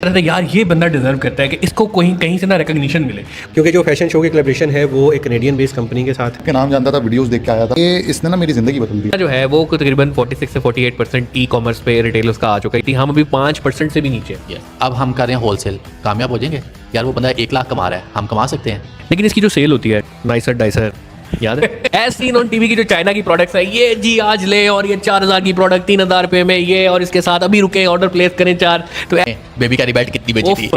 यार ये बंदा डिजर्व करता है कि इसको कोई कहीं से ना रिकॉग्निशन मिले, क्योंकि जो फैशन शो की कोलैबोरेशन है वो एक कनेडियन बेस्ड कंपनी के साथ के नाम जानता था, वीडियोस देख के आया था। ये इसने ना मेरी ज़िंदगी बदल दी। जो है वो तकरीबन 46 से 48% ई कॉमर्स पे रिटेलर्स का आ चुका है। हम अभी 5% से भी नीचे हैं। अब हम कर रहे हैं होलसेल, कामयाब हो जाएंगे। यार वो बंदा 1 लाख कमा रहा है, हम कमा सकते हैं। लेकिन इसकी जो सेल होती है नाइसर डाइसर याद है एज सीन ऑन टीवी की जो चाइना की प्रोडक्ट्स है, ये जी आज ले और ये 4000 की प्रोडक्ट 3000 रुपए में ये, और इसके साथ अभी रुके ऑर्डर प्लेस करें 4 तो बेबी कैरी बेल्ट कितनी बेची थी?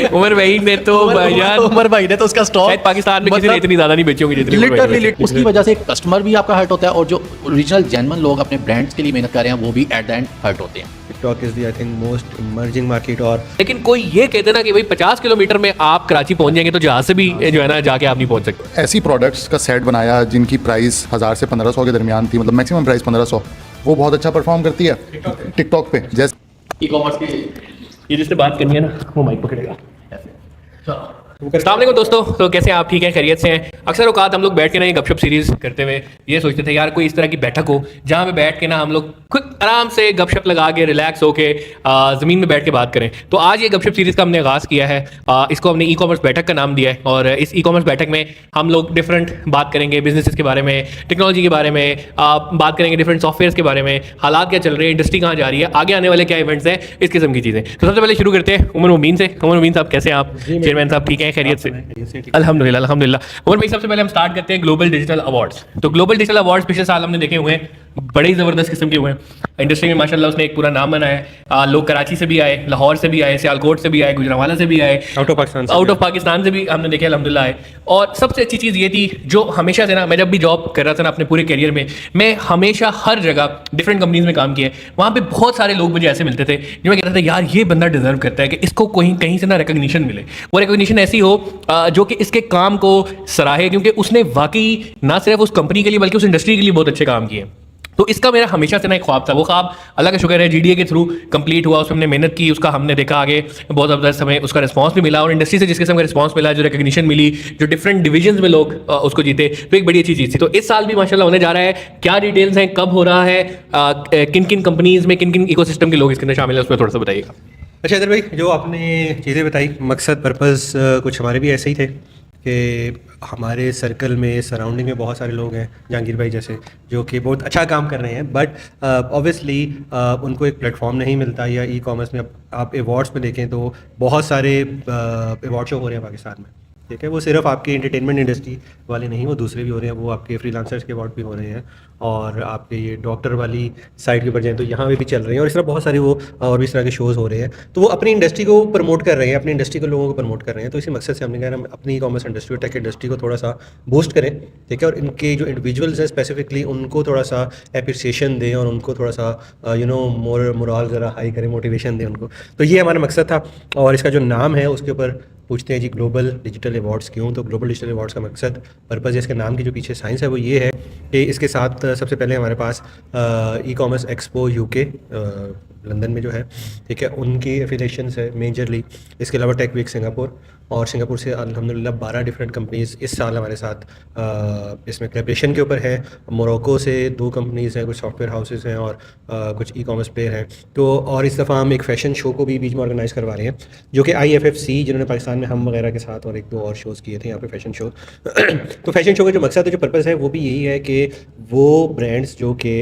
उमर भाई ने तो यार उमर भाई ने तो उसका स्टॉक शायद पाकिस्तान में किसी ने इतनी ज्यादा नहीं बेची होंगी जितनी उमर भाई ने लिटरली उसकी वजह से कस्टमर भी आपका हर्ट होता है और जो ओरिजिनल जेन्युइन लोग अपने ब्रांड्स के लिए मेहनत कर रहे हैं वो भी एट द एंड हर्ट होते हैं। TikTok is the I think most emerging market. और लेकिन कोई ये कहते ना कि भाई 50 किलोमीटर में आप कराची पहुंच जाएंगे तो जहां से भी जो है ना जाके आप नहीं पहुंच सकते। ऐसी प्रोडक्ट्स का सेट बनाया जिनकी प्राइस 1000 से 1500 के दरमियान थी, मतलब मैक्सिमम प्राइस 1500, वो बहुत अच्छा परफॉर्म करती है टिकटॉक पे। जैसे ई कॉमर्स के ये जिससे बात करनी है ना वो माइक पकड़ेगा। अस्सलाम वालेकुम दोस्तों, तो कैसे हैं आप? ठीक हैं, खैरियत से हैं? अक्सर औकात हम लोग बैठ के ना ये गपशप सीरीज़ करते हुए ये सोचते थे यार कोई इस तरह की बैठक हो जहाँ पे बैठ के ना हम लोग खुद आराम से गपशप लगा के रिलैक्स होके ज़मीन में बैठ के बात करें। तो आज ये गपशप सीरीज़ का हमने आगाज़ किया है। इसको हमने ई कॉमर्स बैठक का नाम दिया है और इस ई कॉमर्स बैठक में हम लोग डिफरेंट बात करेंगे, बिजनेस के बारे में, टेक्नोलॉजी के बारे में, बात करेंगे डिफरेंट सॉफ्टवेयर के बारे में, हालात क्या चल रहे हैं, इंडस्ट्री कहाँ जा रही है, आगे आने वाले क्या इवेंट्स हैं, इस किस्म की चीज़ें। तो सबसे पहले शुरू करते हैं उमर मुबीन से। उमर मुबीन साहब कैसे हैं आप? चेयरमैन साहब ठीक हैं, खैरियत से? अल्हम्दुलिल्लाह अल्हम्दुलिल्लाह। उमर भाई सबसे पहले हम स्टार्ट करते हैं ग्लोबल डिजिटल अवार्ड्स। तो ग्लोबल डिजिटल अवार्ड्स पिछले साल हमने देखे हुए हैं, बड़े ही ज़बरदस्त किस्म के हुए हैं। इंडस्ट्री में माशाल्लाह उसने एक पूरा नाम बनाया है। लोग कराची से भी आए, लाहौर से भी आए, सियालकोट से भी आए, गुजरांवाला से भी आए, आउट ऑफ पाकिस्तान से भी हमने देखे अल्हम्दुलिल्लाह आए। और सबसे अच्छी चीज़ ये थी जो हमेशा से ना, मैं जब भी जॉब कर रहा था ना अपने पूरे करियर में, मैं हमेशा हर जगह डिफरेंट कंपनीज में काम किया, वहाँ पे बहुत सारे लोग मुझे ऐसे मिलते थे जो मैं कहता था यार ये बंदा डिजर्व करता है कि इसको कोई कहीं से ना रिकॉग्निशन मिले। वो रिकॉग्निशन ऐसी हो जो कि इसके काम को सराहे, क्योंकि उसने वाकई ना सिर्फ उस कंपनी के लिए बल्कि उस इंडस्ट्री के लिए बहुत अच्छे काम किए। तो इसका मेरा हमेशा से ना एक ख्वाब था। वो ख्वाब अल्लाह का शुक्र है जीडीए के थ्रू कंप्लीट हुआ। उसमें हमने मेहनत की, उसका हमने देखा आगे बहुत ज़बरदस्त हमें उसका रिस्पांस भी मिला, और इंडस्ट्री से जिस किस्म का रिस्पांस मिला, जो रिकॉग्निशन मिली, जो डिफरेंट डिविजन्स में लोग उसको जीते, तो एक बड़ी अच्छी चीज़ थी। तो इस साल भी माशाल्लाह होने जा रहा है। क्या डिटेल्स हैं, कब हो रहा है, किन किन कंपनीज में किन किन इकोसिस्टम के लोग इसके अंदर शामिल हैं, उसमें थोड़ा सा बताइएगा। अच्छा इधर भाई, जो आपने चीज़ें बताई, मकसद पर्पस कुछ हमारे भी ऐसे ही थे कि हमारे सर्कल में सराउंडिंग में बहुत सारे लोग हैं, जहांगीर भाई जैसे, जो कि बहुत अच्छा काम कर रहे हैं, बट ऑब्वियसली उनको एक प्लेटफॉर्म नहीं मिलता। या ई कॉमर्स में आप अवार्ड्स में देखें तो बहुत सारे अवार्ड शो हो रहे हैं पाकिस्तान में, ठीक है। वो सिर्फ आपके एंटरटेनमेंट इंडस्ट्री वाले नहीं, वो दूसरे भी हो रहे हैं। वो आपके फ्रीलांसर्स के अवार्ड भी हो रहे हैं, और आपके ये डॉक्टर वाली साइड के ऊपर जाएँ तो यहाँ पे भी चल रहे हैं, और इस तरह बहुत सारे वो और भी इस तरह के शोज़ हो रहे हैं। तो वो अपनी इंडस्ट्री को प्रमोट कर रहे हैं, अपनी इंडस्ट्री को लोगों को प्रमोट कर रहे हैं। तो इसी मकसद से हमने कहा हम अपनी ई कॉमर्स इंडस्ट्री और टेक इंडस्ट्री को थोड़ा सा बूस्ट करें, ठीक है, और इनके जो इंडिविजुअल्स हैं स्पेसिफिकली उनको थोड़ा सा एप्रिसिएशन दें, और उनको थोड़ा सा मोरल ज़रा हाई करें, मोटिवेशन दें उनको। तो ये हमारा मकसद था। और इसका जो नाम है उसके ऊपर पूछते हैं जी ग्लोबल डिजिटल अवार्ड्स क्यों? तो ग्लोबल डिजिटल अवार्ड्स का मकसद, पर्पज़, इसके नाम की जो पीछे साइंस है वो ये है कि इसके साथ सबसे पहले हमारे पास e-commerce expo UK London में जो है, ठीक है, उनकी एफिलिएशंस है मेजरली। इसके अलावा टेक वीक सिंगापुर, और सिंगापुर से अल्हम्दुलिल्लाह 12 डिफरेंट कंपनीज़ इस साल हमारे साथ इसमें कोलैबोरेशन के ऊपर है। मोरक्को से 2 कंपनीज़ हैं, कुछ सॉफ्टवेयर हाउसेस हैं, और कुछ ई कॉमर्स प्लेयर हैं। तो और इस दफ़ा हम एक फ़ैशन शो को भी बीच में ऑर्गेनाइज़ करवा रहे हैं, जो कि IFFC, जिन्होंने पाकिस्तान में हम वगैरह के साथ और 1-2 और शोज़ किए थे यहाँ पे फ़ैशन शो। तो फ़ैशन शो का जो मकसद है, जो पर्पज़ है, वो भी यही है कि वो ब्रांड्स जो कि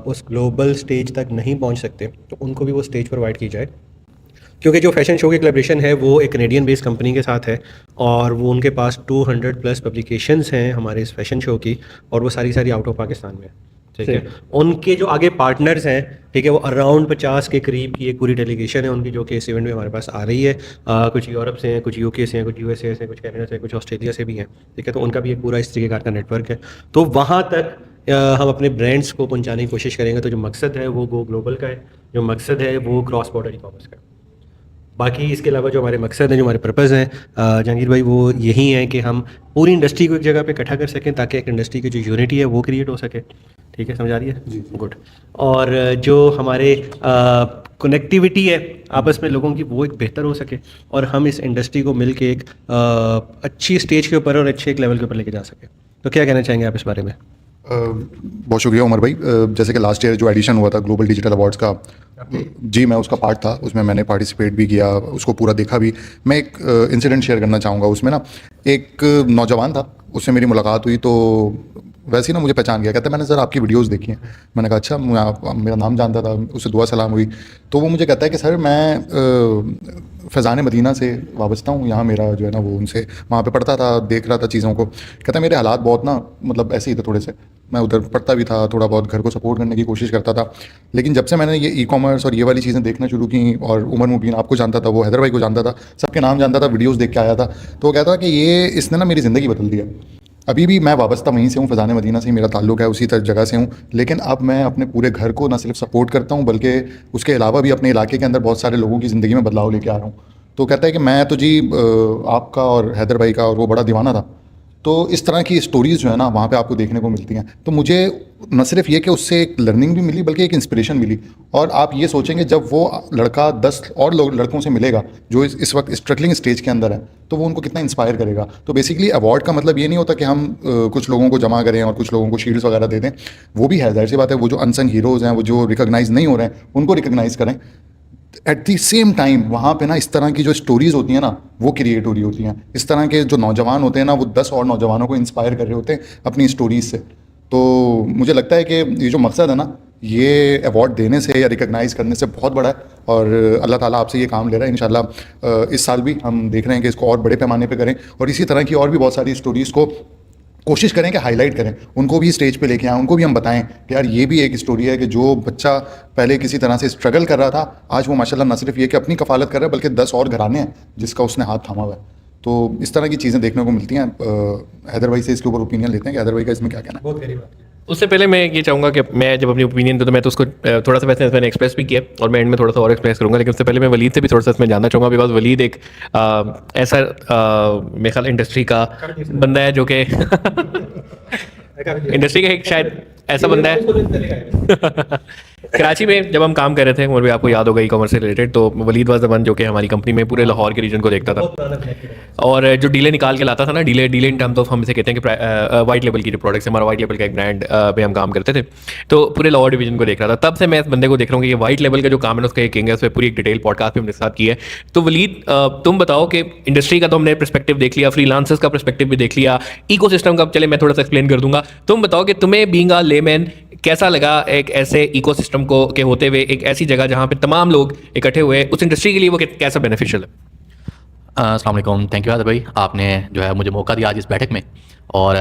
उस ग्लोबल स्टेज तक नहीं पहुँच सकते, तो उनको भी वो स्टेज प्रोवाइड की जाए। क्योंकि जो फैशन शो की कोलैबोरेशन है वो एक कनेडियन बेस्ड कंपनी के साथ है, और वो उनके पास 200+ पब्लिकेशंस हैं हमारे इस फैशन शो की, और वो सारी आउट ऑफ पाकिस्तान में, ठीक है। उनके जो आगे पार्टनर्स हैं, ठीक है, वो अराउंड 50 के करीब की एक पूरी डेलीगेशन है उनकी, जो कि इस इवेंट में हमारे पास आ रही है। कुछ यूरोप से हैं, कुछ UK से हैं, कुछ USA से, कुछ कनाडा से, कुछ ऑस्ट्रेलिया से भी हैं, ठीक है। तो उनका भी एक पूरा इस तरीके का नेटवर्क है। तो वहाँ तक हम अपने ब्रांड्स को पहुँचाने की कोशिश करेंगे। तो जो मकसद है वो गो ग्लोबल का है, जो मकसद है वो क्रॉस बॉर्डर ई कॉमर्स का है। बाकी इसके अलावा जो हमारे मकसद हैं, जो हमारे पर्पज़ हैं जहांगीर भाई, वो यही हैं कि हम पूरी इंडस्ट्री को एक जगह पे इकट्ठा कर सकें, ताकि एक इंडस्ट्री की जो यूनिटी है वो क्रिएट हो सके, ठीक है, समझ आ रही है जी? गुड। और जो हमारे कनेक्टिविटी है आपस में लोगों की, वो एक बेहतर हो सके, और हम इस इंडस्ट्री को मिल के एक अच्छी स्टेज के ऊपर और अच्छे एक लेवल के ऊपर लेके जा सकें। तो क्या कहना चाहेंगे आप इस बारे में? बहुत शुक्रिया उमर भाई। जैसे कि लास्ट ईयर जो एडिशन हुआ था ग्लोबल डिजिटल अवार्ड्स का, जी मैं उसका पार्ट था, उसमें मैंने पार्टिसिपेट भी किया, उसको पूरा देखा भी। मैं एक इंसिडेंट शेयर करना चाहूँगा। उसमें ना एक नौजवान था, उससे मेरी मुलाकात हुई तो वैसे ही ना मुझे पहचान गया। कहता है मैंने सर आपकी वीडियोस देखी हैं। मैंने कहा अच्छा, मेरा नाम जानता था, उससे दुआ सलाम हुई। तो वो मुझे कहता है कि सर मैं फैज़ान मदीना से वाबस्ता हूँ, यहाँ मेरा जो है ना वो उनसे वहाँ पे पढ़ता था, देख रहा था चीज़ों को। कहता है मेरे हालात बहुत ना मतलब ऐसे ही थे थोड़े से, मैं उधर पढ़ता भी था, थोड़ा बहुत घर को सपोर्ट करने की कोशिश करता था। लेकिन जब से मैंने ये ई कॉमर्स और ये वाली चीज़ें देखना शुरू की, और उमर मुबीन आपको जानता था, वो हैदर भाई को जानता था, सबके नाम जानता था, वीडियोज़ देख के आया था, तो वो कहता था कि ये इसने ना मेरी ज़िंदगी बदल दिया। अभी भी मैं वाबस्ता वहीं से हूँ, फैज़ान मदीना से ही मेरा ताल्लुक़ है, उसी जगह से हूँ। लेकिन अब मैं अपने पूरे घर को ना सिर्फ सपोर्ट करता हूँ, बल्कि उसके अलावा भी अपने इलाके के अंदर बहुत सारे लोगों की ज़िंदगी में बदलाव लेके आ रहा हूँ। तो कहता है कि मैं तो जी आपका और हैदर भाई का और वो बड़ा दीवाना था। तो इस तरह की स्टोरीज़ जो है ना वहाँ पे आपको देखने को मिलती हैं। तो मुझे न सिर्फ ये कि उससे एक लर्निंग भी मिली, बल्कि एक इंस्पिरेशन मिली। और आप ये सोचेंगे जब वो लड़का 10 और लड़कों से मिलेगा जो इस वक्त स्ट्रगलिंग स्टेज के अंदर है, तो वो उनको कितना इंस्पायर करेगा। तो बेसिकली अवार्ड का मतलब ये नहीं होता कि हम कुछ लोगों को जमा करें और कुछ लोगों को शील्ड्स वगैरह दे दें। वो भी है, जाहिर सी बात है, वो जो अनसंग हीरोज़ हैं, वो जो रिकॉग्नाइज नहीं हो रहे हैं, उनको रिकॉग्नाइज करें। एट दी सेम टाइम वहाँ पे ना इस तरह की जो स्टोरीज़ होती हैं ना वो क्रिएट हो रही होती हैं। इस तरह के जो नौजवान होते हैं ना, वो 10 और नौजवानों को इंस्पायर कर रहे होते हैं अपनी स्टोरीज़ से। तो मुझे लगता है कि ये जो मकसद है ना, ये अवार्ड देने से या रिकॉग्नाइज़ करने से बहुत बड़ा है। और अल्लाह ताला आपसे ये काम ले रहा है। इंशाल्लाह इस साल भी हम देख रहे हैं कि इसको और बड़े पैमाने पे करें, और इसी तरह की और भी बहुत सारी स्टोरीज़ को कोशिश करें कि हाईलाइट करें, उनको भी स्टेज पे लेके आएँ, उनको भी हम बताएं कि यार ये भी एक स्टोरी है कि जो बच्चा पहले किसी तरह से स्ट्रगल कर रहा था, आज वो माशाल्लाह न सिर्फ ये कि अपनी कफ़ालत कर रहा है, बल्कि 10 और घराने हैं जिसका उसने हाथ थामा हुआ है। तो इस तरह की चीज़ें देखने को मिलती हैं। हैदर भाई से इसके ऊपर ओपिनियन लेते हैं कि हैदर भाई का इसमें क्या कहना है। बहुत गरीब बात है। उससे पहले मैं ये चाहूँगा कि मैं जब अपनी ओपिनियन दूँ तो मैं तो उसको थोड़ा सा वैसे मैंने एक्सप्रेस भी किया, और मैं एंड में थोड़ा सा और एक्सप्रेस करूँगा। लेकिन उससे पहले मैं वलीद से भी थोड़ा सा इसमें जानना चाहूँगा, बिकॉज वलीद एक ऐसा मेरे ख्याल इंडस्ट्री का बंदा है जो कि इंडस्ट्री का एक शायद ऐसा बंदा है कराची में जब हम काम कर रहे थे, और भी आपको याद होगा ई कॉमर्स से रिलेटेड, तो वलीद वाज द वन जो कि हमारी कंपनी में पूरे लाहौर के रीजन को देखता था, और जो डीले निकाल के लाता था ना, डीले इन टर्म्स ऑफ हम इसे कहते हैं कि वाइट लेवल की जो प्रोडक्ट्स, हमारा वाइट लेवल का एक ब्रांड पे हम काम करते थे, तो पूरे लाहौर डिवीजन को देख रहा था। तब से मैं इस बंदे को देख रहा हूँ कि ये वाइट लेवल का जो काम है उसका एक किंग है। उस पर पूरी एक डिटेल पॉडकास्ट भी हमने साथ की है। तो वलीद तुम बताओ कि इंडस्ट्री का तो हमने पर्सपेक्टिव देख लिया, फ्रीलांसर्स का पर्सपेक्टिव भी देख लिया, इकोसिस्टम का चले मैं थोड़ा सा एक्सप्लेन कर दूंगा। तुम बताओ कि तुम्हें बीइंग अ लेमैन कैसा लगा एक ऐसे इकोसिस्टम को के होते हुए एक ऐसी जगह जहाँ पे तमाम लोग इकट्ठे हुए, उस इंडस्ट्री के लिए वो कैसा बेनिफिशियल है? अस्सलाम वालेकुम, थैंक यू हैदर भाई, आपने जो है मुझे मौका दिया आज इस बैठक में। और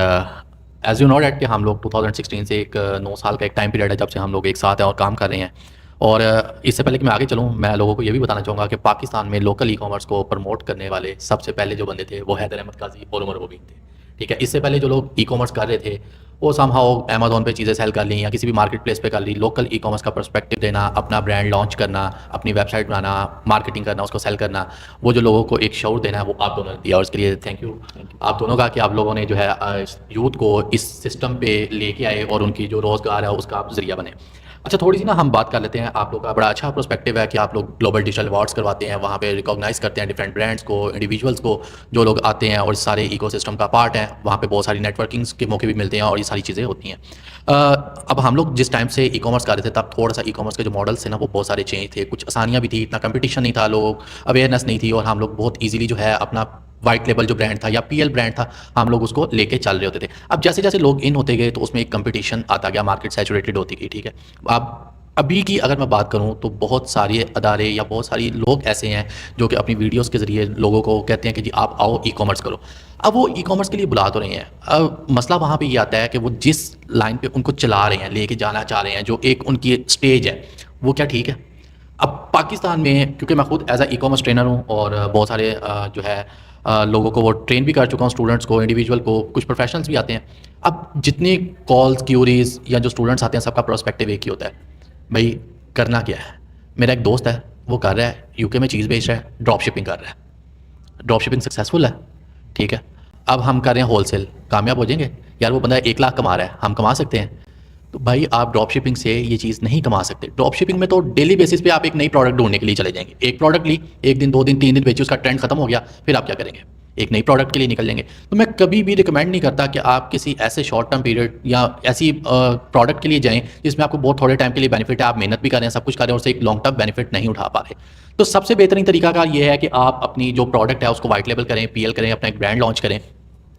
एज़ यू नो डैट कि हम लोग 2016 से एक 9 साल का एक टाइम पीरियड है जब से हम लोग एक साथ हैं और काम कर रहे हैं। और इससे पहले कि मैं आगे चलूँ, मैं लोगों को ये भी बताना चाहूँगा कि पाकिस्तान में लोकल ई कॉमर्स को प्रमोट करने वाले सबसे पहले जो बंदे थे वो हैदर अहमद काजी और उमर मुबीन थे। ठीक है, इससे पहले जो लोग ई कॉमर्स कर रहे थे वो समहाउ अमेज़ॉन पे चीज़ें सेल कर ली या किसी भी मार्केट प्लेस पे कर ली। लोकल ई कॉमर्स का पर्सपेक्टिव देना, अपना ब्रांड लॉन्च करना, अपनी वेबसाइट बनाना, मार्केटिंग करना, उसको सेल करना, वो जो लोगों को एक शऊर देना है वो आप दोनों ने दिया, और उसके लिए थैंक यू आप दोनों का कि आप लोगों ने जो है यूथ को इस सिस्टम पे लेके आए और उनकी जो रोज़गार है उसका आप ज़रिया बने। अच्छा, थोड़ी सी ना हम बात कर लेते हैं। आप लोग का बड़ा अच्छा पर्सपेक्टिव है कि आप लोग ग्लोबल डिजिटल अवार्ड्स करवाते हैं, वहाँ पे रिकॉग्नाइज़ करते हैं डिफरेंट ब्रांड्स को, इंडिविजुअल्स को जो लोग आते हैं और सारे इकोसिस्टम का पार्ट हैं। वहाँ पे बहुत सारी नेटवर्किंग्स के मौके भी मिलते हैं और ये सारी चीज़ें होती हैं। अब हम लोग जिस टाइम से ई कॉमर्स कर रहे थे तब थोड़ा सा ई कॉमर्स के जो मॉडल्स थे ना वो बहुत सारे चेंज थे, कुछ आसानियाँ भी थी, इतना कंपटीशन नहीं था, लोग अवेयरनेस नहीं थी, और हम लोग बहुत ईजिली जो है अपना वाइट लेबल जो ब्रांड था या पीएल ब्रांड था हम लोग उसको लेके चल रहे होते थे। अब जैसे जैसे लोग इन होते गए तो उसमें एक कंपटीशन आता गया, मार्केट सैचुरेटेड होती गई। ठीक है, अब अभी की अगर मैं बात करूं तो बहुत सारे अदारे या बहुत सारी लोग ऐसे हैं जो कि अपनी वीडियोस के ज़रिए लोगों को कहते हैं कि जी आप आओ ई कॉमर्स करो। अब वो ई कॉमर्स के लिए बुला तो रहे हैं, अब मसला वहाँ पे ये आता है कि वो जिस लाइन पे उनको चला रहे हैं, लेके जाना चाह रहे हैं, जो एक उनकी स्टेज है, वो क्या ठीक है? अब पाकिस्तान में, क्योंकि मैं खुद as a e commerce trainer हूँ और बहुत सारे जो है लोगों को वो ट्रेन भी कर चुका हूँ, स्टूडेंट्स को, इंडिविजुअल को, कुछ प्रोफेशनल्स भी आते हैं। अब जितने कॉल्स, क्यूरीज या जो स्टूडेंट्स आते हैं सबका पर्सपेक्टिव एक ही होता है, भाई करना क्या है। मेरा एक दोस्त है, वो कर रहा है यूके में चीज़ बेच रहा है, ड्रॉप शिपिंग कर रहा है, ड्रॉप शिपिंग सक्सेसफुल है। ठीक है, अब हम कर रहे हैं होलसेल, कामयाब हो जाएंगे? यार वो बंदा 1 लाख कमा रहा है, हम कमा सकते हैं? तो भाई आप ड्रॉप शिपिंग से ये चीज़ नहीं कमा सकते। ड्रॉप शिपिंग में तो डेली बेसिस पे आप एक नई प्रोडक्ट ढूंढने के लिए चले जाएंगे। एक प्रोडक्ट ली, 1 दिन 2 दिन 3 दिन बेची, उसका ट्रेंड खत्म हो गया, फिर आप क्या करेंगे? एक नई प्रोडक्ट के लिए निकल जाएंगे। तो मैं कभी भी रिकमेंड नहीं करता कि आप किसी ऐसे शॉर्ट टर्म पीरियड या ऐसी प्रोडक्ट के लिए जाएं जिसमें आपको बहुत थोड़े टाइम के लिए बेनिफिट है, आप मेहनत भी कर रहे हैं, सब कुछ कर रहे हैं, और उससे एक लॉन्ग टर्म बेनिफिट नहीं उठा पा रहे। तो सबसे बेहतरीन तरीका का ये है कि आप अपनी जो प्रोडक्ट है उसको वाइट लेबल करें, पीएल करें, अपना एक ब्रांड लॉन्च करें,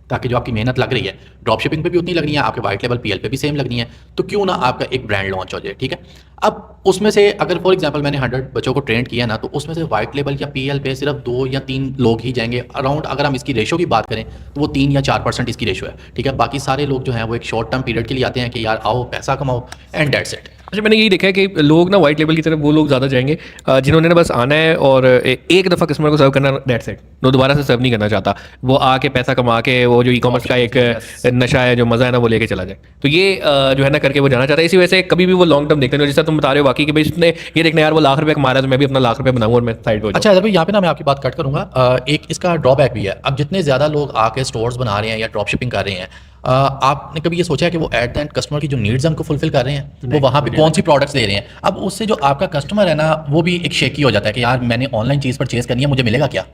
ताकि जो आपकी मेहनत लग रही है ड्रॉप शिपिंग पे भी उतनी लगनी है, आपके वाइट लेवल पीएल पे भी सेम लगनी है, तो क्यों ना आपका एक ब्रांड लॉन्च हो जाए। ठीक है, अब उसमें से अगर फॉर एग्जांपल मैंने 100 बच्चों को ट्रेंड किया ना, तो उसमें से वाइट लेवल या पीएल पे सिर्फ 2 या 3 लोग ही जाएंगे अराउंड। अगर हम इसकी रेशो की बात करें तो वो 3 या 4% इसकी रेशो है। ठीक है, बाकी सारे लोग जो हैं वो एक शॉर्ट टर्म पीरियड के लिए आते हैं कि यार आओ पैसा कमाओ एंड दैट्स इट। अच्छा, मैंने यही देखा है कि लोग ना वाइट लेवल की तरफ वो लोग ज़्यादा जाएंगे जिन्होंने ना बस आना है और एक दफ़ा कस्टमर को सर्व करना, दैट्स इट, वो दोबारा से सर्व नहीं करना चाहता, वो आके पैसा कमा के वो जो ई कॉमर्स का एक नशा है, जो मज़ा है ना, वो लेके चला जाए। तो ये जो है ना करके वो जाना चाहता है। इसी वजह से कभी भी वो लॉन्ग टर्म देखते हैं, जैसा तुम बता रहे हो बाकी कि भाई इसने ये देखना यार वो लाख रुपये कमा रहा है, तो मैं भी अपना लाख रुपये बनाऊँ और मैं साइड हो जाऊँ। अच्छा अदर भाई, यहाँ पे ना मैं आपकी बात कट करूँगा। एक इसका ड्रॉबैक भी है। अब जितने ज़्यादा लोग आके स्टोर्स बना रहे हैं या ड्रॉप शिपिंग कर रहे हैं, आपने कभी ये सोचा है कि वो एट द एंड कस्टमर की जो नीड्स हैं उनको फुलफिल कर रहे हैं, वो वहाँ पे कौन सी प्रोडक्ट्स दे रहे हैं? अब उससे जो आपका कस्टमर है ना, वो भी एक शेकी हो जाता है कि यार मैंने ऑनलाइन चीज़ परचेज करनी है, मुझे मिलेगा क्या?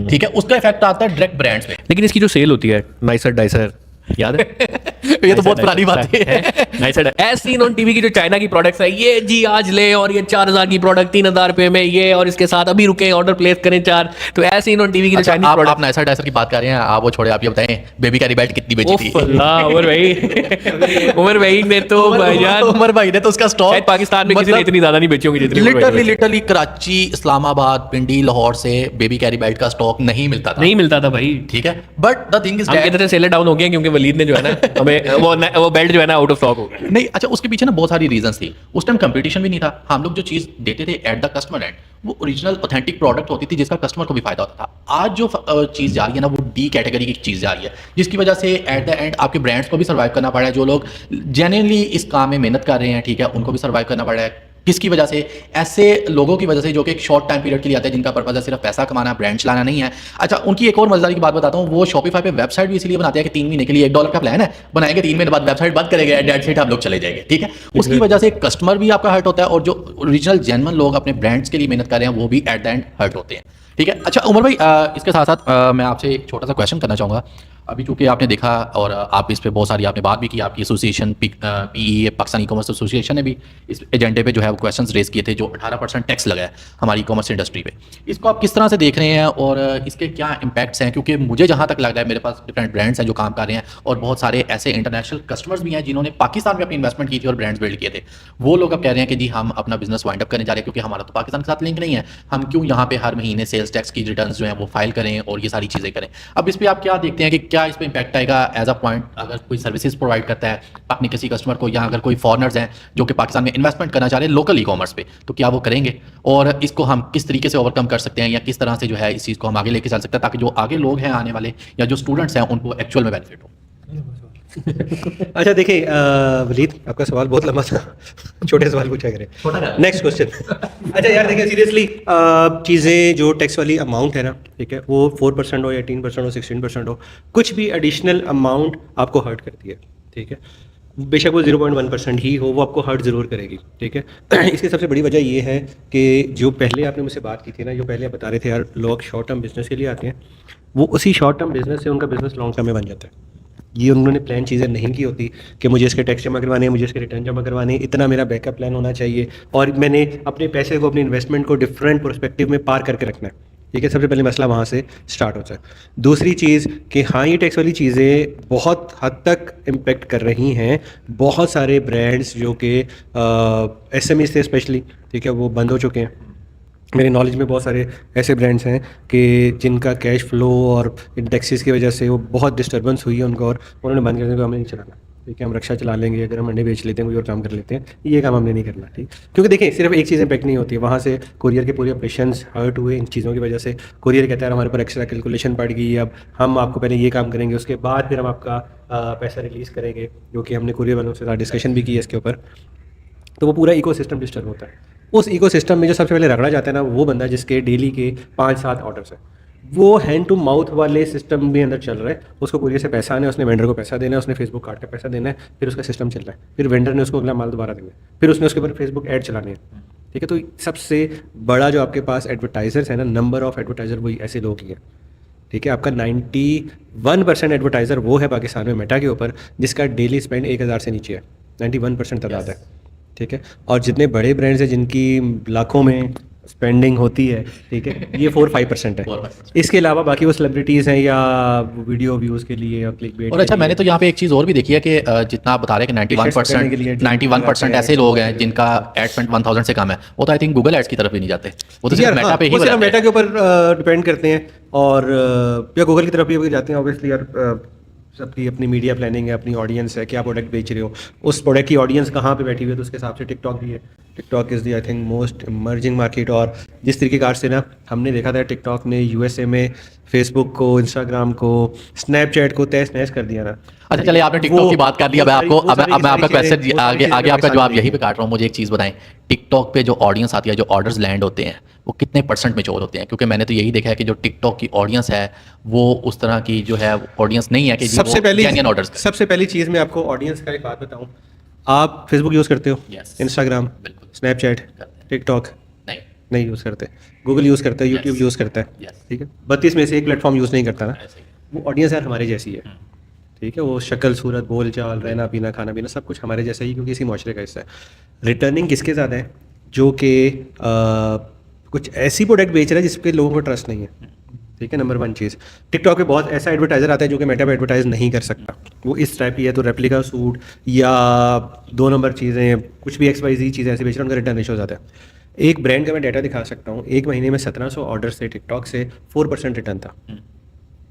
ठीक है, उसका इफेक्ट आता है डायरेक्ट ब्रांड्स पे। लेकिन इसकी जो सेल होती है नाइसर डाइसर, याद है? ये तो बहुत पुरानी बात है। Nicer as seen on TV की जो चाइना की प्रोडक्ट्स है, ये जी आज ले, और ये 4000 की प्रोडक्ट 3000 रुपए में, ये और इसके साथ अभी रुके ऑर्डर प्लेस करें 4। तो एज सीन ऑन टीवी की जो अच्छा, चाइनीज आप प्रोडक्ट। नाइसर डाइसर की बात कर रहे हैं, आप वो छोड़े, आप ये बताएं बेबी कैरी बेल्ट कितनी बेची थी? उमर भाई उमर भाई ने तो भाईजान उमर भाई ने तो उसका स्टॉक शायद पाकिस्तान में किसी ने इतनी ज्यादा नहीं बेची होगी जितनी उमर भाई ने बेची। लिटरली कराची, इस्लामाबाद, पिंडी, लाहौर से बेबी कैरी बेल्ट का स्टॉक नहीं मिलता था। नहीं मिलता था भाई। ठीक है, बट द थिंग इज हम कहते थे सेलर डाउन हो गया क्योंकि वलीद ने जो है ना हमें वो बेल्ट जो है ना आउट ऑफ स्टॉक हो गया। नहीं, अच्छा उसके पीछे ना बहुत सारी रीजंस थी। उस टाइम कंपटीशन भी नहीं था, हम लोग जो चीज़ देते थे एट द कस्टमर एंड, वो ओरिजिनल ऑथेंटिक प्रोडक्ट होती थी जिसका कस्टमर को भी फायदा होता था। आज जो चीज़ जा रही है ना, वो डी कैटेगरी की चीज़ जा रही है, जिसकी वजह से एट द एंड आपके ब्रांड्स को भी सर्वाइव करना पड़ रहा है। जो लोग जेन्युइनली इस काम में मेहनत कर रहे हैं, ठीक है, उनको भी सर्वाइव करना पड़ रहा है। किसकी वजह से? ऐसे लोगों की वजह से जो कि एक शॉर्ट टाइम पीरियड के लिए आते हैं, जिनका पर्पज है सिर्फ पैसा कमाना, ब्रांड चलाना नहीं है। अच्छा, उनकी एक और मजेदारी की बात बताता हूँ, वो शॉपिफाई पे वेबसाइट भी इसलिए बनाते हैं कि 3 महीने के लिए $1 का प्लान है, बनाएंगे 3 महीने बाद वेबसाइट बंद करेंगे, डेट शीट आप लोग चले जाएंगे। ठीक है, उसकी वजह से कस्टमर भी आपका हर्ट होता है, और जो ओरिजिनल जेन्युइन लोग अपने ब्रांड्स के लिए मेहनत कर रहे हैं वो भी एट द एंड हर्ट होते हैं। ठीक है, अच्छा उमर भाई, इसके साथ साथ मैं आपसे एक छोटा सा क्वेश्चन करना चाहूँगा। अभी चूंकि आपने देखा और आप इस पे बहुत सारी आपने बात भी की, आपकी एसोसिएशन पीई पाकिस्तान ई कॉमर्स एसोसिएशन ने भी इस एजेंडे पे जो है वो क्वेश्चंस रेज किए थे, जो 18% टैक्स लगा है हमारी ई कॉमर्स इंडस्ट्री पे। इसको आप किस तरह से देख रहे हैं और इसके क्या इम्पैक्ट्स हैं? क्योंकि मुझे जहाँ तक लग रहा है, मेरे पास डिफरेंट ब्रांड्स हैं जो काम कर रहे हैं, और बहुत सारे ऐसे इंटरनेशनल कस्टमर्स भी हैं जिन्होंने पाकिस्तान में अपनी इन्वेस्टमेंट की थी और ब्रांड्स बिल्ड किए थे। वो लोग अब कह रहे हैं कि जी हम अपना बिजनेस वाइंड अप करने जा रहे हैं, क्योंकि हमारा तो पाकिस्तान के साथ लिंक नहीं है, हम क्यों यहाँ पे हर महीने सेल्स टैक्स की रिटर्न जो है वो फाइल करें और ये सारी चीज़ें करें। अब इस पर आप क्या देखते हैं कि क्या इस पर इम्पैक्ट आएगा एज अ पॉइंट? अगर कोई सर्विसेज प्रोवाइड करता है अपने किसी कस्टमर को, या अगर कोई फॉरनर्स हैं जो कि पाकिस्तान में इन्वेस्टमेंट करना चाह रहे हैं लोकल ई कॉमर्स पे, तो क्या वो करेंगे? और इसको हम किस तरीके से ओवरकम कर सकते हैं, या किस तरह से जो है इस चीज़ को हम आगे लेके चल सकते हैं, ताकि जो आगे लोग हैं आने वाले या जो स्टूडेंट्स हैं उनको एक्चुअल में बेनिफिट हो? अच्छा देखिए वलीद, आपका सवाल बहुत लंबा था, छोटे सवाल पूछा करें। Next question. अच्छा यार देखिए, सीरियसली चीज़ें जो टैक्स वाली अमाउंट है ना, ठीक है, वो 4% हो या 18% हो, 16% हो, कुछ भी एडिशनल अमाउंट आपको हर्ट करती है। ठीक है, बेशक वो 0.1% ही हो, वो आपको हर्ट ज़रूर करेगी। ठीक है, इसकी सबसे बड़ी वजह ये है कि जो पहले आपने मुझसे बात की थी ना, जो पहले आप बता रहे थे यार लोग शॉर्ट टर्म बिजनेस के लिए आते हैं, वो उसी शॉर्ट टर्म बिजनेस से उनका बिजनेस लॉन्ग टर्म में बन जाता है। ये उन्होंने प्लान चीज़ें नहीं की होती कि मुझे इसके टैक्स जमा करवाने हैं, मुझे इसके रिटर्न जमा करवाने हैं, इतना मेरा बैकअप प्लान होना चाहिए, और मैंने अपने पैसे को, अपनी इन्वेस्टमेंट को डिफरेंट पर्सपेक्टिव में पार करके रखना है। ठीक है, सबसे पहले मसला वहाँ से स्टार्ट होता है। दूसरी चीज़ कि हाँ, ये टैक्स वाली चीज़ें बहुत हद तक इम्पेक्ट कर रही हैं बहुत सारे ब्रांड्स जो कि SMEs थे स्पेशली, ठीक है, वो बंद हो चुके हैं। मेरे नॉलेज में बहुत सारे ऐसे ब्रांड्स हैं कि जिनका कैश फ्लो और टैक्सेस की वजह से वो बहुत डिस्टर्बेंस हुई है उनको, और उन्होंने बंद कर दिया कि हमें नहीं चलाना। ठीक है, हम रक्षा चला लेंगे, अगर हम अंडे बेच लेते हैं, कोई और काम कर लेते हैं, ये काम हमने नहीं करना। ठीक, क्योंकि देखिए सिर्फ एक चीज़ इम्पैक्ट नहीं होती है, वहाँ से कुरियर के पूरे ऑपरेशंस हर्ट हुए इन चीज़ों की वजह से। कुरियर कहता है हमारे ऊपर एक्स्ट्रा कैलकुलेशन पड़ गई, अब हम आपको पहले ये काम करेंगे, उसके बाद फिर हम आपका पैसा रिलीज़ करेंगे, जो कि हमने कुरियर वालों के साथ डिस्कशन भी की है इसके ऊपर। तो वो पूरा इकोसिस्टम डिस्टर्ब होता है। उस इकोसिस्टम में जो सबसे पहले रगड़ा जाता है ना, वो बंदा जिसके डेली के 5-7 ऑर्डर्स हैं, वो हैंड टू माउथ वाले सिस्टम में अंदर चल रहा है। उसको कुरियर से पैसा आना है, उसने वेंडर को पैसा देना है, उसने फेसबुक कार्ड का पैसा देना है, फिर उसका सिस्टम चल रहा है, फिर वेंडर ने उसको अगला माल दोबारा देना है, फिर उसने उसके ऊपर फेसबुक ऐड चलाने हैं। ठीक है, तो सबसे बड़ा जो आपके पास एडवर्टाइजर्स है ना, नंबर ऑफ एडवर्टाइजर वही ऐसे लोग ही हैं। ठीक है, आपका 91% एडवर्टाइज़र वो है पाकिस्तान में मेटा के ऊपर जिसका डेली स्पेंड 1000 से नीचे है, 91% तादाद है। ठीक है, और जितने बड़े ब्रांड्स हैं जिनकी लाखों में स्पेंडिंग होती है, ठीक है, ये 4-5% है। इसके अलावा बाकी वो सेलिब्रिटीज़ हैं या वीडियो व्यूज़ के लिए या क्लिक बेट। और अच्छा, मैंने तो यहाँ पे एक चीज़ और भी देखी है कि जितना आप बता रहे हैं कि 91% ऐसे लोग हैं जिनका एड स्पेंड 1000 से कम है, वो तो आई थिंक गूगल एड्स की तरफ भी नहीं जाते, वो तो सिर्फ मेटा पे ही वो सिर्फ बनाते मेटा हैं। के ऊपर डिपेंड करते हैं और या गूगल की तरफ भी जाते हैं ऑब्वियसली यार। सबकी अपनी मीडिया प्लानिंग है, अपनी ऑडियंस है, क्या प्रोडक्ट बेच रहे हो, उस प्रोडक्ट की ऑडियंस कहाँ पे बैठी हुई है, तो उसके हिसाब से टिकटॉक भी है। TikTok is the I think most emerging market. और जिस तरीके कार से ना हमने देखा था टिकटॉक ने यूएसए में फेसबुक को, इंस्टाग्राम को, स्नैपचैट को तहस नहस कर दिया ना। अच्छा चलिए, आपने टिकटॉक की बात कर दी, अब मैं आपका क्वेश्चन आगे आपका जवाब यहीं पे काट रहा हूँ। मुझे एक चीज़ बताएं, टिकटॉक पे जो ऑडियंस आती है, जो ऑर्डर्स लैंड होते हैं, वो कितने % मेच्योर होते हैं? क्योंकि मैंने तो यही देखा है कि जो टिकटॉक की ऑडियंस है वो उस तरह की जो है ऑडियंस नहीं है कि सबसे ऑर्डर्स। सबसे पहली चीज़ मैं आपको ऑडियंस का एक बात बताऊँ, आप फेसबुक यूज़ करते हो? Yes. इंस्टाग्राम, बिल्कुल। स्नैपचैट, टिकटॉक नहीं यूज़ करते, गूगल यूज़ करता है, यूट्यूब यूज़ करता है। Yes. ठीक है, 32 में से एक प्लेटफॉर्म यूज़ नहीं करता ना। ऐसे ही। वो ऑडियंस यार हमारे जैसी है। ठीक है, वो शक्ल सूरत बोल चाल रहना पीना खाना पीना सब कुछ हमारे जैसा ही, क्योंकि इसी माशरे का हिस्सा है। रिटर्निंग किसके ज़्यादा है? जो कि कुछ ऐसी प्रोडक्ट बेच रहा है जिस पे लोगों को ट्रस्ट नहीं है। ठीक है, नंबर 1 चीज़। टिकटॉक पे बहुत ऐसा एडवर्टाइज़र आता है जो कि मेटा पे एडवर्टाइज नहीं कर सकता, वो इस टाइप की है, तो रेप्लिका सूट या 2 नंबर चीज़ें, कुछ भी XYZ चीज़ें ऐसी बेच रहे हैं, उनका रिटर्न रेशो ज़्यादा है। एक ब्रांड का मैं डाटा दिखा सकता हूँ, एक महीने में 1700 ऑर्डर से टिकटॉक से 4% रिटर्न था।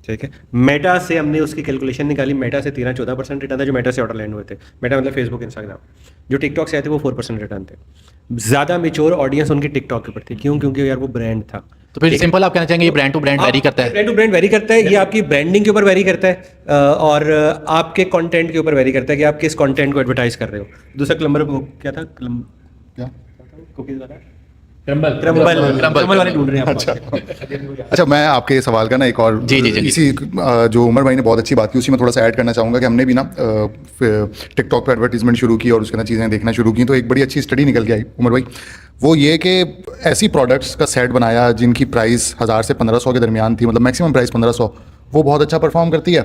ठीक है, मेटा से हमने उसकी कैलकुलेशन निकाली, मेटा से 13-14% रिटर्न था जो मेटा से ऑर्डर लैंड हुए थे। मेटा मतलब फेसबुक, इंस्टाग्राम। जो टिकटॉक से आए थे वो 4% रिटर्न थे। ज़्यादा मेच्योर ऑडियंस उनकी टिकटॉक के ऊपर थी। क्यों? क्योंकि यार वो ब्रांड था। तो फिर सिंपल आप कहना चाहेंगे ये ब्रांड टू ब्रांड वेरी करता है? ब्रांड टू ब्रांड वेरी करता है, ये आपकी ब्रांडिंग के ऊपर वेरी करता है और आपके कंटेंट के ऊपर वेरी करता है कि आप किस कंटेंट को एडवर्टाइज कर रहे हो। दूसरा क्लम्बर क्या था? क्या? कुकीज़ वाला? क्रम्बल वाले ढूंढ रहे हैं आप। अच्छा, मैं आपके सवाल का ना एक और जी। इसी जो उमर भाई ने बहुत अच्छी बात की उसी में थोड़ा सा ऐड करना चाहूँगा कि हमने भी ना टिकटॉक पे एडवर्टीजमेंट शुरू की और उसके ना चीज़ें देखना शुरू की, तो एक बड़ी अच्छी स्टडी निकल के आई उमर भाई। वो ये कि ऐसी प्रोडक्ट्स का सेट बनाया जिनकी प्राइस 1000 से 1500 के दरमियान थी, मतलब मैक्सिमम प्राइस 1500, वो बहुत अच्छा परफॉर्म करती है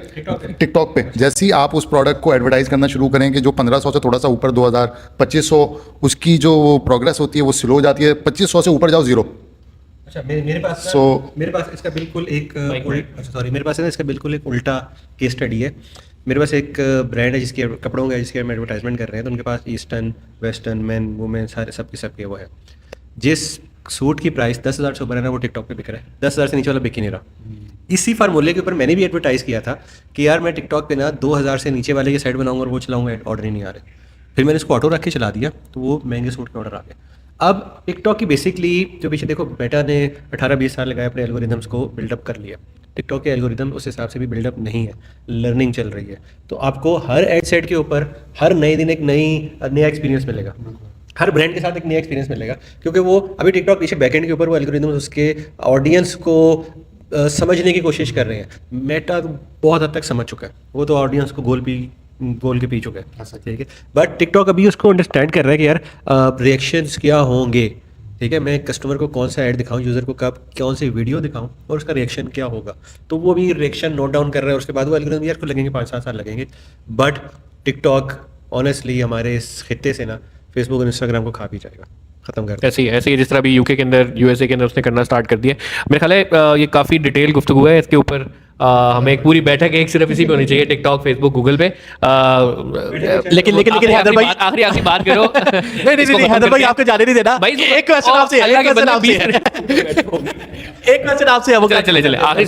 टिकटॉक पे। जैसे ही आप उस प्रोडक्ट को एडवर्टाइज करना शुरू करें कि जो 1500 से थोड़ा सा ऊपर 2000, 2500, उसकी जो प्रोग्रेस होती है वो स्लो हो जाती है, 2500 से ऊपर जाओ ज़ीरो। अच्छा, मेरे पास मेरे पास इसका बिल्कुल एक मेरे पास है ना इसका बिल्कुल एक उल्टा केस स्टडी है। मेरे पास एक ब्रांड है जिसके कपड़ों का जिसके हम एडवर्टाइजमेंट कर रहे हैं, तो उनके पास ईस्टर्न, वेस्टर्न, मेन, वुमेन सारे सबके वो है। जिस सूट की प्राइस 10,000 से ऊपर है ना वो टिकटॉक पे बिक रहा है, 10,000 से नीचे वाला बिक ही नहीं रहा। इसी फार्मूले के ऊपर मैंने भी एडवर्टाइज़ किया था कि यार मैं टिकटॉक पे ना 2000 से नीचे वाले के साइड बनाऊंगा और वो चलाऊंगा, ऑर्डर ही नहीं आ रहे। फिर मैंने इसको ऑटो रख के चला दिया तो वो महंगे सूट के ऑर्डर आ गए। अब टिकटॉक की बेसिकली जो पीछे देखो, मेटा ने 18-20 साल लगाए अपने एल्गोरिदम्स को बिल्डअप कर लिया। टिकटॉक के एल्गोरिदम उस हिसाब से भी बिल्डअप नहीं है, लर्निंग चल रही है। तो आपको हर एड सेट के ऊपर हर नए दिन एक नया एक्सपीरियंस मिलेगा, हर ब्रांड के साथ एक नया एक्सपीरियंस मिलेगा, क्योंकि वो अभी टिकटॉक पीछे बैकएंड के ऊपर वो एल्गोरिदम उसके ऑडियंस को समझने की कोशिश कर रहे हैं। मेटा तो बहुत हद तक समझ चुका है, वो तो ऑडियंस को गोल के पी चुका है। ठीक है, बट टिकटॉक अभी उसको अंडरस्टैंड कर रहा है कि यार रिएक्शंस क्या होंगे। ठीक है, मैं कस्टमर को कौन सा ऐड दिखाऊं, यूज़र को कब कौन सी वीडियो दिखाऊं और उसका रिएक्शन क्या होगा, तो वो भी रिएक्शन नोट डाउन कर रहा है। उसके बाद वो एल्गोरिदम यार को लगेंगे 5-7 साल लगेंगे, बट टिकटॉक ऑनेस्टली हमारे इस खित्ते से ना फेसबुक और इंस्टाग्राम को खा भी जाएगा, खत्म कर देगा। ऐसे ही जिस तरह अभी यूके के अंदर, यूएसए के अंदर उसने करना स्टार्ट कर दिया। मेरे ख्याल है ये काफ़ी डिटेल गुफ्तगू है इसके ऊपर। हमें एक पूरी बैठक एक सिर्फ इसी पे होनी चाहिए, टिकटॉक, फेसबुक, गूगल पे। लेकिन हैदर भाई आखिरी बात करो। नहीं हैदर भाई आपको जाने नहीं देना भाई। एक क्वेश्चन आपसे चले आखिरी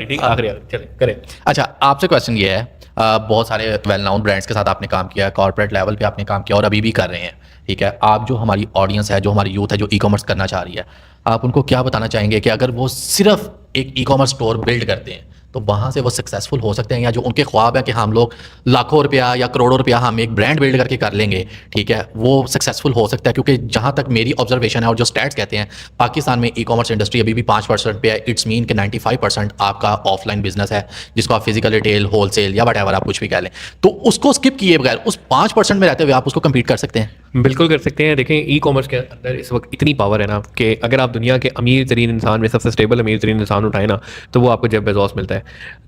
ठीक, आखिरी चले करें। अच्छा, आपसे क्वेश्चन ये है, बहुत सारे वेल नाउन ब्रांड्स के साथ आपने काम किया, कॉर्पोरेट लेवल पे आपने काम किया और अभी भी कर रहे हैं। ठीक है, आप जो हमारी ऑडियंस है, जो हमारी यूथ है, जो ई कॉमर्स करना चाह रही है, आप उनको क्या बताना चाहेंगे कि अगर वो सिर्फ एक ई कॉमर्स स्टोर बिल्ड करते हैं तो वहाँ से वो सक्सेसफुल हो सकते हैं, या जो उनके ख्वाब है कि हम लोग लाखों रुपया या करोड़ों रुपया हम एक ब्रांड बिल्ड करके कर लेंगे, ठीक है, वो सक्सेसफुल हो सकता है? क्योंकि जहाँ तक मेरी ऑब्जर्वेशन है और जो स्टैट्स कहते हैं, पाकिस्तान में ई कॉमर्स इंडस्ट्री अभी भी 5% पे है। इट्स मीन कि 95% आपका ऑफलाइन बिजनेस है, जिसको आप फिजिकल रिटेल, होलसेल या वट एवर आप कुछ भी कह लें, तो उसको स्किप किए बगैर उस 5% में रहते हुए आप उसको कम्पीट कर सकते हैं। बिल्कुल कर सकते हैं। देखें ई कॉमर्स के अंदर इस वक्त इतनी पावर है ना कि अगर आप दुनिया के अमीर तरीन इंसान में सबसे स्टेबल अमीर तरीन इंसान उठाए ना तो वो आपको जेफ बेजोस मिलता है।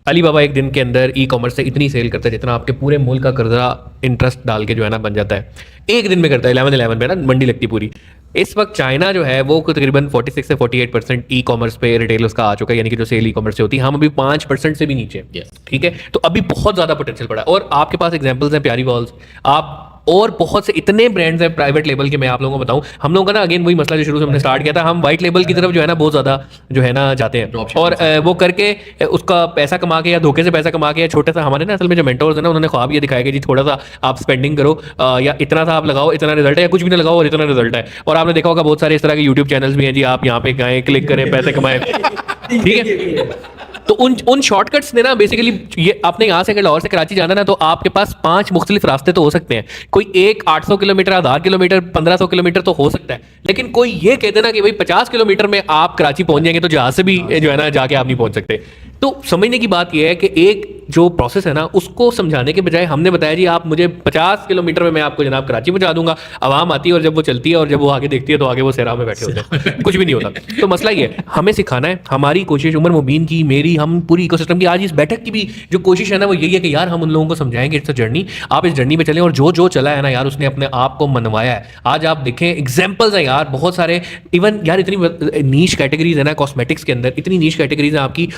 अली बाबा एक दिन के अंदर ई कॉमर्स से इतनी सेल करता है जितना आपके पूरे मुल्क का कर्जा इंटरेस्ट डाल के जो है ना बन जाता है, एक दिन में करता है। 11/11 पे ना मंडी लगती पूरी। इस वक्त चाइना जो है वो तकरीबन 46 से 48% ई कॉमर्स पे रिटेलर्स का आ चुका है, यानी कि जो सेल ई कॉमर्स से होती है। हम अभी 5% से भी नीचे हैं। Yes. ठीक है, तो अभी बहुत ज़्यादा पोटेंशियल पड़ा है और आपके पास एग्जांपल्स हैं प्यारी वॉल्स, आप और बहुत से इतने ब्रांड्स हैं प्राइवेट लेबल के। मैं आप लोगों को बताऊं, हम लोगों का ना अगेन वही मसला जो शुरू से हमने स्टार्ट किया था, हम वाइट लेबल की तरफ जो है ना बहुत ज़्यादा जो है ना जाते हैं और वो करके उसका पैसा कमा के या धोखे से पैसा कमा के या छोटे सा हमारे ना असल में जो मेंटोर्स हैं ना उन्होंने ख्वाब ये दिखाया कि जी थोड़ा सा आप स्पेंडिंग करो या इतना सा आप लगाओ, इतना रिजल्ट है, या कुछ भी ना लगाओ और इतना रिजल्ट है। और आपने देखा होगा बहुत सारे इस तरह के यूट्यूब चैनल्स भी हैं जी, आप यहाँ पे गए क्लिक करें पैसे कमाएं। ठीक है, तो उन शॉर्टकट्स ने ना बेसिकली ये आपने यहाँ से अगर लाहौर से कराची जाना ना तो आपके पास 5 मुख्तलिफ रास्ते तो हो सकते हैं। कोई एक 800 किलोमीटर, 1000 किलोमीटर, 1500 किलोमीटर तो हो सकता है, लेकिन कोई ये कहते ना कि भाई 50 किलोमीटर में आप कराची पहुंच जाएंगे तो जहाज से भी जो है ना जाके आप नहीं पहुंच सकते। तो समझने की बात यह है कि एक जो प्रोसेस है ना उसको समझाने के बजाय हमने बताया जी आप मुझे 50 किलोमीटर में मैं आपको जनाब कराची पहुंचा दूंगा। आवाम आती है और जब वो चलती है और जब वो आगे देखती है तो आगे वो सहरा में बैठे होते हैं, कुछ भी नहीं होता। तो मसला ये है, हमें सिखाना है। हमारी कोशिश उमर मुबीन की, मेरी, हम पूरी इकोसिस्टम की, आज इस बैठक की भी जो कोशिश है ना वो यही है कि यार हम उन लोगों को समझाएंगे इट्स अ जर्नी, आप इस जर्नी में चलें। और जो जो चला है ना यार उसने अपने आप को मनवाया है। आज आप देखें एग्जाम्पल्स हैं यार बहुत सारे, इवन यार इतनी नीश कैटेगरीज है ना कॉस्मेटिक्स के अंदर, इतनी नीश कैटेगरीज हैं आपकी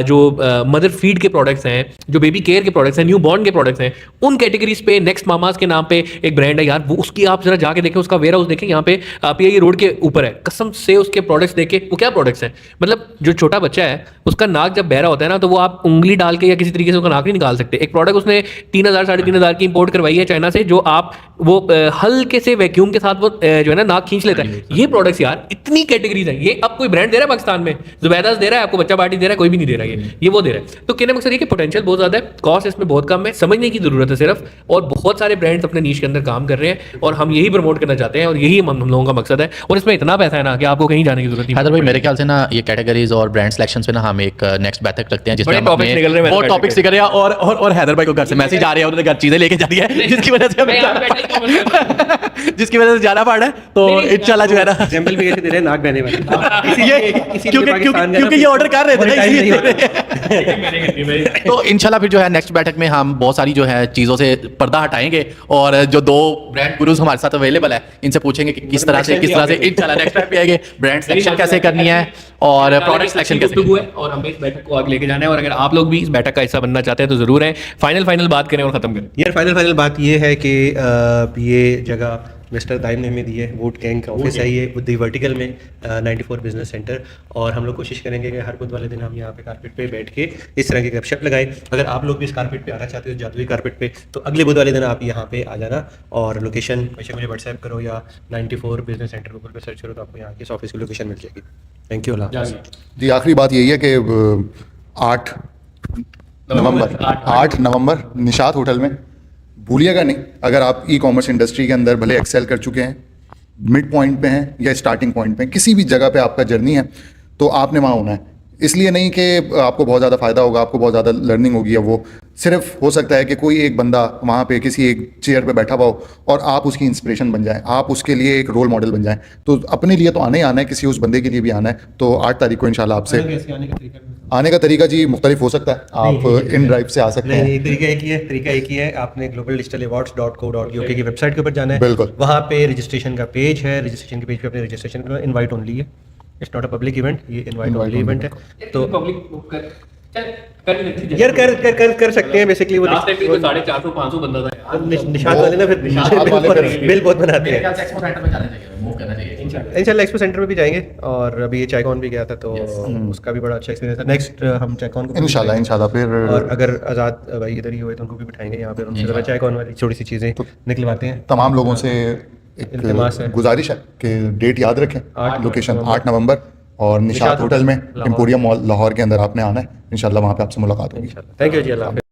जो मदर फीड के प्रोडक्ट्स हैं, जो बेबी केयर के प्रोडक्ट्स हैं, न्यू बॉर्न के प्रोडक्ट्स हैं, उन कैटेगरीज पे नेक्स्ट मामाज के नाम पे एक ब्रांड है यार, वो उसकी आप जरा जाके देखें, उसका वेयर हाउस देखें, यहाँ पे पीआईए रोड के ऊपर है। कसम से उसके प्रोडक्ट्स देखे, वो क्या प्रोडक्ट्स हैं, मतलब जो छोटा बच्चा है उसका नाक जब बहरा होता है ना तो वो आप उंगली डाल के या किसी तरीके से उसका नाक नहीं निकाल सकते। एक प्रोडक्ट उसने 3000 3,500 की इंपोर्ट करवाई है चाइना से, जो आप वो हल्के से वैक्यूम के साथ वो जो है ना नाक खींच लेता है। ये प्रोडक्ट्स यार इतनी कैटेगरीज हैं, ये अब कोई ब्रांड दे रहा है पाकिस्तान में? जुबैदास दे रहा है आपको, बच्चा पार्टी दे रहा है, कोई भी नहीं दे रहा है, ये वो दे रहा है। तो कहने मकसद ये कि पोटेंशियल बहुत ज़्यादा है, कॉस्ट इसमें बहुत कम है, समझने की ज़रूरत है सिर्फ। और बहुत सारे ब्रांड्स अपने नीश के अंदर काम कर रहे हैं और हम यही प्रमोट करना चाहते हैं और यही हम लोगों का मकसद है। और इसमें इतना पैसा है ना कि आपको कहीं जाने की जरूरत नहीं। हैदर भाई मेरे ख्याल से ना ये कैटेगरीज और ब्रांड सिलेक्शन पे ना हम एक नेक्स्ट बैठक रखते हैं जिसमें बड़े हम topics निकल रहे हैं बहुत मेरे टॉपिक्स निकल रहे हैं और हैदर भाई को घर से मैसेज आ रहे हैं, उन्होंने घर चीजें लेके जा रही है जिसकी वजह से हमें जिसकी वजह से जाना पड़ रहा है। तो इंशाल्लाह जो है ना एग्जांपल भी कैसे दे रहे हैं, नाक बहने वाले। ये क्योंकि ये ऑर्डर कर रहे थे ना इसलिए। तो इंशाल्लाह फिर जो है नेक्स्ट बैठक में हम बहुत सारी जो है चीज़ों से पर्दा हटाएंगे और जो 2 ब्रांड गुरुज हमारे साथ अवेलेबल है इनसे पूछेंगे कि किस तरह से इंशाल्लाह नेक्स्ट टाइम पे आएंगे, ब्रांड सिलेक्शन कैसे करनी है और प्रोडक्ट सिलेक्शन कैसे हुआ है और हमें इस बैठक को आगे लेके जाना है। और अगर आप लोग भी इस बैठक का हिस्सा बनना चाहते हैं तो जरूर है। फाइनल बात करें और खत्म करें यार। फाइनल बात ये है कि ये जगह मिस्टर दाइम ने हमें दी है, वोट गैंग का ऑफिस है ये बुद्धि वर्टिकल में 94 बिजनेस सेंटर। और हम लोग कोशिश करेंगे कि हर बुध वाले दिन हम यहाँ पे कारपेट पे बैठ के इस तरह के गपशप लगाएं। अगर आप लोग भी इस कारपेट पे आना चाहते हो, जादुई कारपेट पे, तो अगले बुध वाले दिन आप यहाँ पे आ जाना। और लोकेशन वैसे मुझे व्हाट्सएप करो या 94 बिजनेस सेंटर गूगल पे सर्च करो तो आपको यहाँ की इस ऑफिस की लोकेशन मिल जाएगी। Thank you. जी आखिरी बात यही है कि 8 नवंबर निशात होटल में भूलिएगा नहीं। अगर आप ई कॉमर्स इंडस्ट्री के अंदर भले एक्सेल कर चुके हैं, मिड पॉइंट पे हैं या स्टार्टिंग पॉइंट पे हैं, किसी भी जगह पे आपका जर्नी है तो आपने वहाँ होना है। इसलिए नहीं कि आपको बहुत ज़्यादा फ़ायदा होगा, आपको बहुत ज़्यादा लर्निंग होगी, या वो सिर्फ हो सकता है कि कोई एक बंदा वहाँ पे किसी एक चेयर पे बैठा हुआ हो और आप उसकी इंस्पिरेशन बन जाएं, आप उसके लिए एक रोल मॉडल बन जाएं। तो अपने लिए तो आना ही आना है, किसी उस बंदे के लिए भी आना है। तो 8 तारीख को इंशाल्लाह आपसे आने का तरीका जी मुख्तलिफ हो सकता है। आप इन ड्राइव से आ सकते हैं। तरीका एक ही है। आपने ग्लोबल डिजिटल अवार्ड्स .co.uk की वेबसाइट के ऊपर जाना है। बिल्कुल, वहाँ पे रजिस्ट्रेशन का पेज है। रजिस्ट्रेशन के पेज पे अपने रजिस्ट्रेशन करना, इनवाइट ओनली है, it's not a public event, ये इनवाइट ओनली इवेंट है। तो यार कर सकते हैं बेसिकली। वो 450-500 बंदा था यार। निशात वाले ना फिर बिल बहुत बनाते हैं। इंशाल्लाह एक्सपो सेंटर में भी जाएंगे। और अभी ये चायकॉन भी गया था तो उसका भी बड़ा अच्छा एक्सपीरियंस था। नेक्स्ट हम चायकॉन को इंशाल्लाह फिर। और अगर आज़ाद भाई इधर ही हुए तो उनको भी बिठाएंगे यहाँ पे, उनसे ज़रा चायकॉन वाली छोटी सी चीज़ें निकलवाते हैं। तमाम लोगों से एक गुजारिश है कि डेट याद रखें, लोकेशन 8 नवंबर और निशात होटल में, एम्पोरियम मॉल लाहौर के अंदर आपने आना है। इंशाल्लाह वहाँ पे आपसे मुलाकात होगी। Thank you ji, Allah.